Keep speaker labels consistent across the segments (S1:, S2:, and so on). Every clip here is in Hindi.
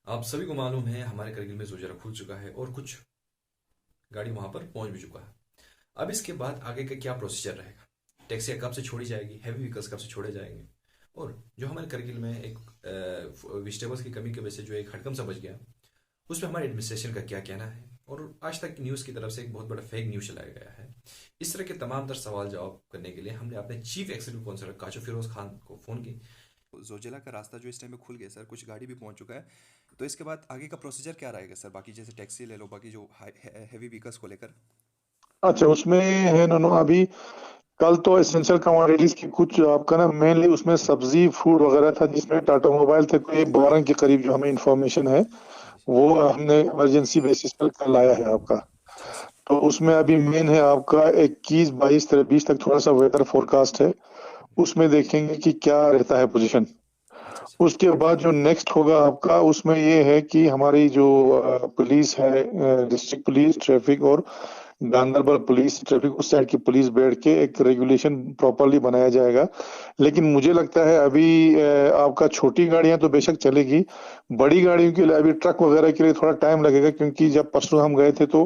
S1: आप सभी को मालूम है हमारे करगिल में जोजिला खुल चुका है और कुछ गाड़ी वहां पर पहुंच भी चुका है। अब इसके बाद आगे का क्या प्रोसीजर रहेगा? टैक्सियाँ कब से छोड़ी जाएगी, हैवी व्हीकल्स कब से छोड़े जाएंगे, और जो हमारे करगिल में एक वेजिटेबल्स की कमी की वजह से जो एक हड़कंप सा बच गया, उस पर हमारे एडमिनिस्ट्रेशन का क्या कहना है। और आज तक न्यूज़ की तरफ से एक बहुत बड़ा फेक न्यूज़ चलाया गया है। इस तरह के तमाम तर सवाल जवाब करने के लिए हमने अपने chief executive councillor Kasho Firoz Khan को फ़ोन की। जोजिला का रास्ता जो इस टाइम में खुल गया सर, कुछ गाड़ी भी पहुंच चुका है। तो इसके बाद आगे का प्रोसीजर क्या रहेगा सर, बाकी जैसे टैक्सी ले लो, बाकी जो हैवी व्हीकल्स को लेकर।
S2: अच्छा, उसमें है ना अभी कल तो एसेंशियल कमोडिटीज की कुछ आपका ना मेनली उसमें सब्जी फूड वगैरह था, जिसमें टाटा मोबाइल थे कोई 12 के करीब जो हमें इंफॉर्मेशन है
S1: जी
S2: वो हमने इमरजेंसी बेसिस पर कल आया है आपका।
S1: जी सर।
S2: तो उसमें अभी मेन है आपका 21 22 20 तक थोड़ा सा वेदर फोरकास्ट है। उसमें देखेंगे कि क्या रहता है पोजीशन।
S1: अच्छा अच्छा।
S2: उसके बाद जो नेक्स्ट होगा आपका उसमें ये है कि हमारी जो पुलिस है, डिस्ट्रिक्ट पुलिस ट्रैफिक और गांधरबल पुलिस ट्रैफिक उस साइड की पुलिस बैठ के एक रेगुलेशन प्रॉपरली बनाया जाएगा। लेकिन मुझे लगता है अभी आपका छोटी गाड़ियां तो बेशक चलेगी, बड़ी गाड़ियों के लिए अभी ट्रक वगैरह के लिए थोड़ा टाइम लगेगा, क्योंकि जब परसों हम गए थे तो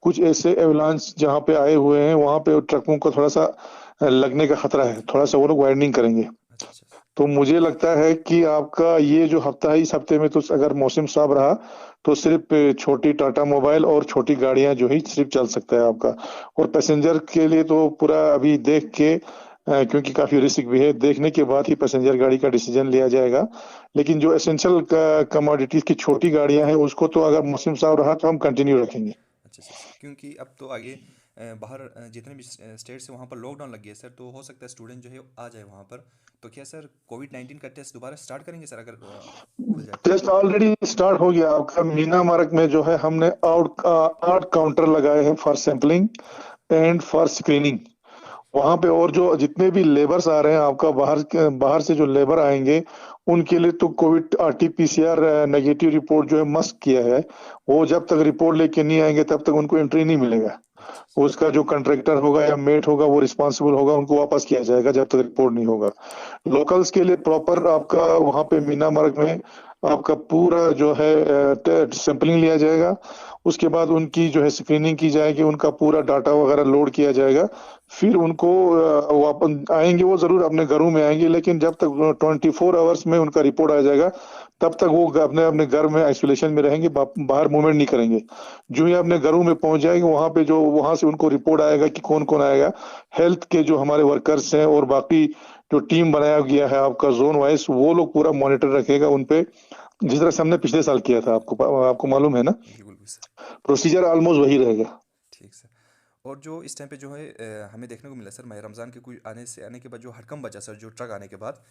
S2: कुछ ऐसे एवलांस जहां पे आए हुए हैं वहां पे ट्रकों को थोड़ा सा लगने का खतरा है, थोड़ा सा वो लोग वाइडनिंग करेंगे।
S1: अच्छा अच्छा।
S2: तो मुझे लगता है कि आपका ये जो हफ्ता है, इस हफ्ते में तो अगर मौसम साफ रहा तो सिर्फ छोटी टाटा मोबाइल और छोटी गाड़ियां जो ही सिर्फ चल सकता है आपका। और पैसेंजर के लिए तो पूरा अभी देख के क्योंकि काफी रिस्क भी है, देखने के बाद ही पैसेंजर गाड़ी का डिसीजन लिया जाएगा। लेकिन जो एसेंशियल कमोडिटीज की छोटी गाड़ियां हैं उसको तो अगर मौसम साफ रहा तो हम कंटिन्यू रखेंगे।
S1: अच्छा अच्छा सर, क्योंकि अब तो आगे बाहर जितने भी स्टेट से वहाँ पर लॉकडाउन लग गया सर, तो हो सकता है स्टूडेंट जो है आ जाए वहाँ पर। तो क्या सर कोविड 19 का टेस्ट दोबारा स्टार्ट करेंगे सर, अगर खुल जाए तो?
S2: टेस्ट ऑलरेडी स्टार्ट हो गया आपका मीना मार्ग में जो है, हमने 8 काउंटर लगाए हैं for sampling and for screening वहां पे। और जो जितने भी लेबर्स आ रहे हैं आपका बाहर से जो लेबर आएंगे उनके लिए तो कोविड आरटीपीसीआर नेगेटिव रिपोर्ट जो है मस्ट किया है। वो जब तक रिपोर्ट लेके नहीं आएंगे तब तक उनको एंट्री नहीं मिलेगा।
S1: अच्छा अच्छा।
S2: उसका जो कंट्रैक्टर होगा या मेट होगा वो रिस्पॉन्सिबल होगा, उनको वापस किया जाएगा जब तक रिपोर्ट नहीं होगा। लोकल्स के लिए प्रॉपर आपका वहां पे मीना मार्ग में आपका पूरा जो है सैंपलिंग लिया जाएगा। उसके बाद उनकी जो है स्क्रीनिंग की जाएगी, उनका पूरा डाटा वगैरह लोड किया जाएगा। फिर उनको वापस आएंगे, वो जरूर अपने घरों में आएंगे, लेकिन जब तक 24 आवर्स में उनका रिपोर्ट आ जाएगा तब तक वो अपने अपने घर में आइसोलेशन में रहेंगे, बाहर मूवमेंट नहीं करेंगे। जो ही अपने घरों में पहुंच जाएंगे वहां पे जो वहां से उनको रिपोर्ट आएगा कि कौन कौन आएगा, हेल्थ के जो हमारे वर्कर्स हैं और बाकी जो टीम बनाया गया है आपका जोन वाइज, वो लोग पूरा मॉनिटर रखेगा उनपे, जिस तरह से हमने पिछले साल किया था। आपको मालूम है ना,
S1: बिल्कुल बिल्कुल सर।
S2: प्रोसीजर ऑलमोस्ट वही रहेगा।
S1: ठीक सर। और जो इस टाइम पे जो है हमें देखने को मिला सर, माह रमज़ान के कुछ आने के बाद जो हड़कंप बचा सर, जो ट्रक आने के बाद,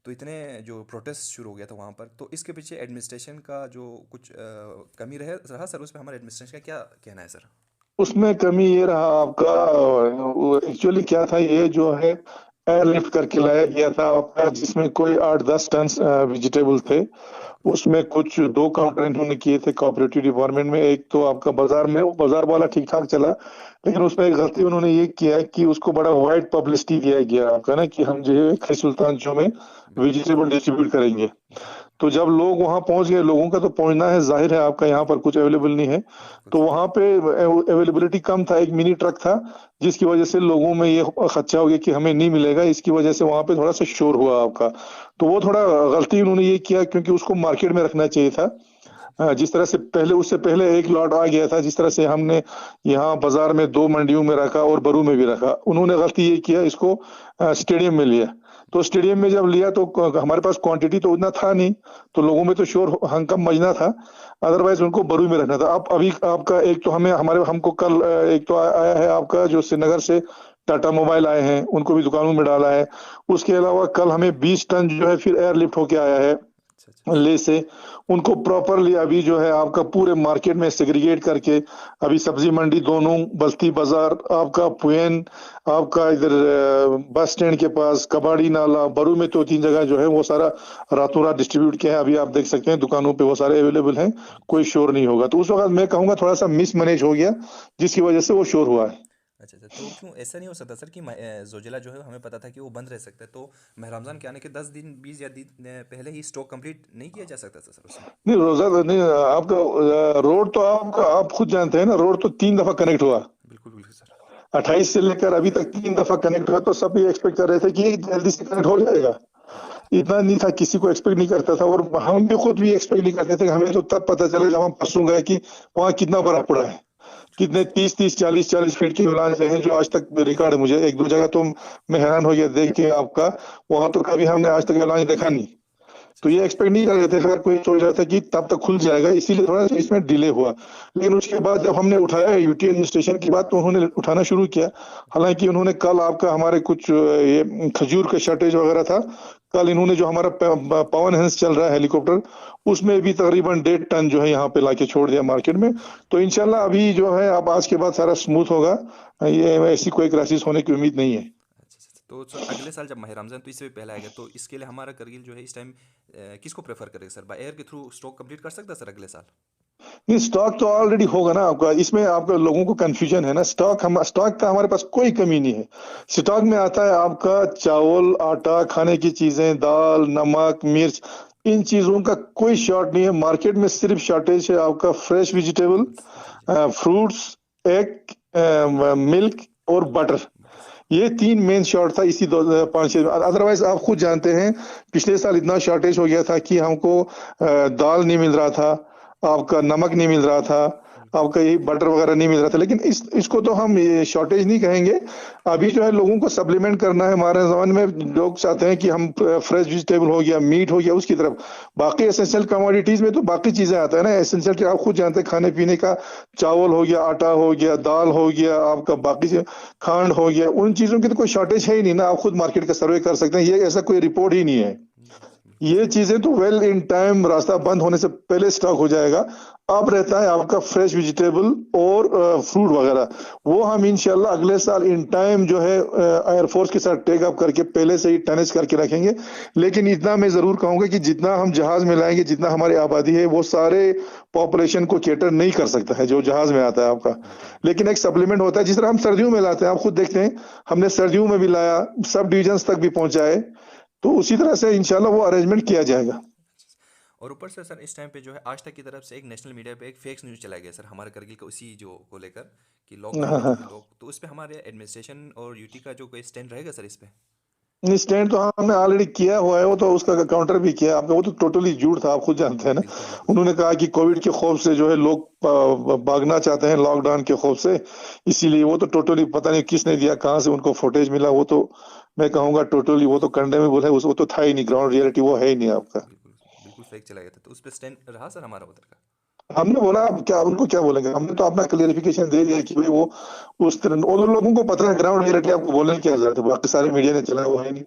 S1: तो इतने जो प्रोटेस्ट शुरू हो गया था वहाँ पर, तो इसके पीछे एडमिनिस्ट्रेशन का जो कुछ कमी रहा सर, उस पर हमारे एडमिनिस्ट्रेशन का क्या कहना है सर?
S2: उसमें कमी ये रहा आपका, एक्चुअली क्या था, ये जो है एयरलिफ्ट करके लाया गया था आपका, जिसमें कोई 8-10 टन वेजिटेबल थे। उसमें कुछ 2 काउंटर इन्होंने किए थे कोऑपरेटिव डिपार्टमेंट में। एक तो आपका बाजार में, वो बाजार वाला ठीक ठाक चला, लेकिन उसमें एक गलती उन्होंने ये किया है कि उसको बड़ा वाइड पब्लिसिटी दिया गया आपका ना, कि हम जो है खई सुल्तान जो में
S1: बिल्कुल बिल्कुल।
S2: वेजिटेबल डिस्ट्रीब्यूट करेंगे।
S1: जी।
S2: तो जब लोग वहां पहुंच गए, लोगों का तो पहुंचना है, जाहिर है आपका यहाँ पर कुछ अवेलेबल नहीं है।
S1: बिल्कुल
S2: तो
S1: सर।
S2: वहां पे अवेलेबिलिटी कम था, एक मिनी ट्रक था, जिसकी वजह से लोगों में ये खदशा हो गया कि हमें नहीं मिलेगा, इसकी वजह से वहां पे थोड़ा सा शोर हुआ आपका। तो वो थोड़ा गलती उन्होंने ये किया, क्योंकि उसको मार्केट में रखना चाहिए था।
S1: अच्छा
S2: जिस तरह से पहले, उससे पहले एक लॉट आ गया था, जिस तरह से हमने यहाँ बाजार में 2 मंडियों में रखा और बरू में भी रखा, उन्होंने गलती ये किया, इसको स्टेडियम में लिया। तो स्टेडियम में जब लिया तो हमारे पास क्वांटिटी तो उतना था नहीं, तो लोगों में तो शोर हंकम मचना था। अदरवाइज उनको बरू में रखना था। अब अभी आपका एक तो हमको कल एक तो आया है आपका जो श्रीनगर से टाटा मोबाइल आए हैं, उनको भी दुकानों में डाला है। उसके अलावा कल हमें 20 टन जो है फिर एयरलिफ्ट होके आया है
S1: अच्छा अच्छा अच्छा।
S2: ले से। उनको प्रॉपरली अभी जो है आपका पूरे मार्केट में सेग्रीगेट करके, अभी सब्जी मंडी दोनों, बस्ती बाजार आपका, पुएन आपका, इधर बस स्टैंड के पास कबाड़ी नाला, बरू में तो 3 जगह जो है वो सारा रातों रात डिस्ट्रीब्यूट किया है। अभी आप देख सकते हैं दुकानों पे वो सारे अवेलेबल हैं, कोई शोर नहीं होगा। तो उस वक्त मैं कहूंगा थोड़ा सा मिस मैनेज हो गया, जिसकी वजह से वो शोर हुआ है।
S3: अच्छा अच्छा, तो क्यों ऐसा नहीं हो सकता सर कि जोजिला जो है हमें पता था कि वो बंद रह सकता है, तो माह रमज़ान के आने के 10 दिन 20 या दिन पहले ही स्टॉक कंप्लीट नहीं किया जा सकता था सर उसमें?
S2: नहीं रोजा नहीं, आपका रोड तो आपका आप खुद जानते हैं ना, रोड तो 3 दफा कनेक्ट हुआ।
S3: बिल्कुल बिल्कुल सर।
S2: 28 से लेकर अभी तक 3 दफा कनेक्ट हुआ, तो सब ये एक्सपेक्ट कर रहे थे कि ये जल्दी से कनेक्ट हो जाएगा। इतना नहीं था, किसी को एक्सपेक्ट नहीं करता था, और हम भी खुद भी एक्सपेक्ट नहीं करते थे। हमें तो तब पता चला जब हम परसों गए कि वहाँ कितना बर्फ पड़ा है। कितने 30-30 40-40 फीट की ढलान हैं, जो आज तक रिकॉर्ड है। मुझे एक दो जगह तो मैं हैरान हो गया देख के आपका, वहां तो कभी हमने आज तक ढलान देखा नहीं।
S3: अच्छा
S2: तो ये
S3: अच्छा।
S2: एक्सपेक्ट नहीं कर रहे थे, हर कोई सोच रहा था कि तब तक खुल जाएगा, इसीलिए थोड़ा सा इसमें डिले हुआ। लेकिन उसके बाद जब हमने उठाया यूटी रजिस्ट्रेशन की बात, तो उन्होंने उठाना शुरू किया। हालांकि उन्होंने कल आपका हमारे कुछ ये खजूर का शॉर्टेज वगैरह था। कल इन्होंने जो हमारा पवन हंस चल रहा है हेलीकॉप्टर, उसमें भी तकरीबन 1.5 टन जो है यहाँ पे लाके छोड़ दिया मार्केट में। तो इंशाल्लाह अभी जो है, अब आज के बाद सारा स्मूथ होगा। ये ऐसी कोई क्राइसिस होने की उम्मीद नहीं है।
S3: अच्छा अच्छा अच्छा। तो सर अगले साल जब माह रमज़ान तो इससे भी पहले आएगा, तो इसके लिए हमारा करगिल जो है इस टाइम किसको प्रेफर करेगा सर? बाय एयर के थ्रू स्टॉक कंप्लीट कर सकता है सर अगले साल?
S2: ये स्टॉक तो ऑलरेडी होगा ना आपका। इसमें आपका लोगों को कंफ्यूजन है ना। स्टॉक का हमारे पास कोई कमी नहीं है। स्टॉक में आता है आपका चावल, आटा, खाने की चीजें, दाल, नमक, मिर्च, इन चीजों का कोई शॉर्ट नहीं है। मार्केट में सिर्फ शॉर्टेज है आपका फ्रेश वेजिटेबल,
S3: वेजिटेबल्स, जी जी।
S2: फ्रूट्स, एग, मिल्क और बटर।
S3: Butter sir.
S2: ये 3 मेन शॉर्ट था इसी 5-6। अदरवाइज आप खुद जानते हैं, पिछले साल इतना शॉर्टेज हो गया था कि हमको दाल नहीं मिल रहा था, आपका नमक नहीं मिल रहा था,
S3: बिल्कुल
S2: आपका यही बटर वगैरह नहीं मिल रहा था। लेकिन इसको तो हम ये शॉर्टेज नहीं कहेंगे। अभी जो है लोगों को सप्लीमेंट करना है। हमारे जमाने में लोग चाहते हैं कि हम फ्रेश वेजिटेबल हो गया, मीट हो गया, उसकी तरफ। बाकी एसेंशियल कमोडिटीज में तो बाकी चीजें आता है ना। एसेंशियल के आप खुद जानते हैं, खाने पीने का, चावल हो गया, आटा हो गया, दाल हो गया, आपका बाकी खांड हो गया, उन चीजों की तो कोई शॉर्टेज है ही नहीं ना। आप खुद मार्केट का सर्वे कर सकते हैं, ये ऐसा कोई रिपोर्ट ही नहीं है।
S3: जी जी बिल्कुल
S2: ये
S3: सर।
S2: चीजें तो वेल इन टाइम, रास्ता बंद होने से पहले स्टॉक हो जाएगा। अब रहता है आपका फ्रेश वेजिटेबल और फ्रूट वगैरह, वो हम इंशाल्लाह अगले साल इन टाइम जो है एयरफोर्स के साथ टेक अप करके पहले से ही टनेज करके रखेंगे। लेकिन इतना मैं जरूर कहूंगा कि जितना हम जहाज में लाएंगे, जितना हमारी आबादी है, वो सारे पॉपुलेशन को कैटर नहीं कर सकता है जो जहाज में आता है आपका।
S3: बिल्कुल
S2: लेकिन एक सप्लीमेंट होता है, जिस तरह हम सर्दियों में लाते हैं, आप खुद देखते हैं, हमने सर्दियों में भी लाया, सब डिविजन तक भी पहुंचाए। तो उसी तरह से इंशाल्लाह वो अरेंजमेंट किया जाएगा।
S3: और ऊपर से सर इस टाइम पे जो है आज तक की तरफ से एक नेशनल मीडिया पे एक फेक न्यूज़ चलाया गया सर हमारे करगिल को उसी जो को लेकर, कि लॉकडाउन
S2: हाँ
S3: में जो है
S2: हाँ।
S3: लोग, तो उस पे हमारे एडमिनिस्ट्रेशन और यूटी का जो कोई स्टैंड रहेगा सर इस पे?
S2: नहीं, स्टैंड तो हमने ऑलरेडी किया हुआ है, वो तो उसका काउंटर भी किया आपने। वो तो टोटली झूठ था, आप खुद जानते हैं ना।
S3: बिल्कुल बिल्कुल सर।
S2: उन्होंने कहा कि कोविड के खौफ से जो है लोग भागना चाहते हैं, लॉकडाउन के खौफ से, इसीलिए। वो तो टोटली पता नहीं किसने दिया, कहाँ से उनको फुटेज मिला। वो तो मैं कहूंगा टोटली वो तो कंडेमेबल है। वो तो था ही नहीं, ग्राउंड रियलिटी वो है ही नहीं आपका।
S3: बिल्कुल बिल्कुल फेक चला गया था, तो उस पे स्टैंड रहा सर हमारा उधर का?
S2: हमने बोला, अब क्या उनको क्या बोलेंगे। हमने तो अपना क्लियरिफिकेशन दे दिया कि भाई वो उस तरह, उन लोगों को पता है ग्राउंड रियलिटी, आपको बोलने की क्या जरूरत है, बाकी सारे मीडिया ने चला वो है नहीं।